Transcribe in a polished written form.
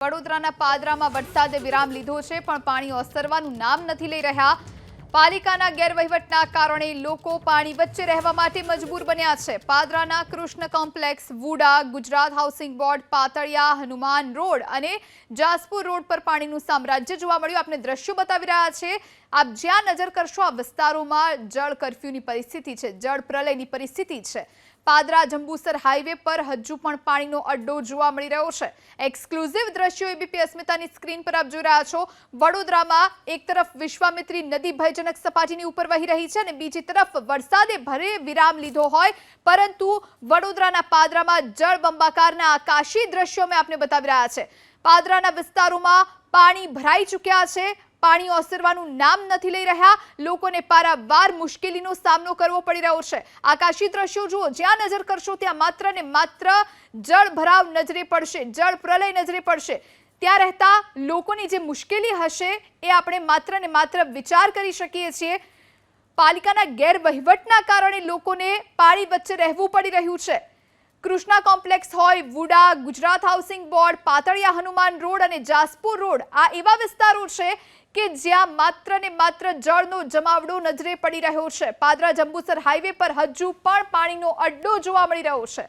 વડોદરાના પાદરામાં વરસાદે વિરામ લીધો છે પણ પાણી ઓસરવાનું નામ નથી લઈ રહ્યા। પાલિકાના ગેરવહીવટના કારણે લોકો પાણી વચ્ચે રહેવા માટે મજબૂર બન્યા છે। પાદરાના Krishna complex, VUDA, Gujarat housing board, Pataliya, Hanuman road અને જાસપુર રોડ પર પાણીનું સામ્રાજ્ય જોવા મળ્યું। આપને દ્રશ્યો બતાવી રહ્યા છે। આપ જ્યાં નજર કરશો આ વિસ્તારોમાં જળ કર્ફ્યુની પરિસ્થિતિ છે, જળ પ્રલયની પરિસ્થિતિ છે। પાદરા જંબુસર હાઈવે પર હજુ પણ પાણીનો અડ્ડો જોવા મળી રહ્યો છે। એક્સક્લુઝિવ દ્રશ્યો એબીપી અસ્મિતાની સ્ક્રીન પર આપ જોઈ રહ્યા છો। વડોદરામાં એક તરફ વિશ્વામિત્રી નદી ભયજનક સપાટીની ઉપર વહી રહી છે અને બીજી તરફ વરસાદે ભરે વિરામ લીધો હોય, પરંતુ વડોદરાના પાદરામાં જળબંબાકારના આકાશી દ્રશ્યો અમે આપને બતાવી રહ્યા છે। પાદરાના વિસ્તારોમાં પાણી ભરાઈ ચૂક્યા છે। પાણી ઓસરવાનું નામ નથી લઈ રહ્યા। લોકોને પારાવાર મુશ્કેલીનો સામનો કરવો પડી રહ્યો છે। આકાશી દ્રશ્યો જુઓ, જ્યાં નજર કરશો ત્યાં માત્ર ને માત્ર જળ ભરાવ નજરે પડશે, જળ પ્રલય નજરે પડશે। ત્યાં રહેતા લોકોની જે મુશ્કેલી હશે એ આપણે માત્ર ને માત્ર વિચાર કરી શકીએ છીએ। પાલિકાના ગેરવહીવટના કારણે લોકોને પાણી વચ્ચે રહેવું પડી રહ્યું છે। કૃષ્ણા કોમ્પ્લેક્સ હોય, VUDA, Gujarat housing board, Pataliya, Hanuman road અને જાસપુર રોડ આ એવા વિસ્તારો છે કે જ્યાં માત્ર ને માત્ર જળનો જમાવડો નજરે પડી રહ્યો છે। પાદરા જંબુસર હાઈવે પર હજુ પણ પાણીનો અડ્ડો જોવા મળી રહ્યો છે।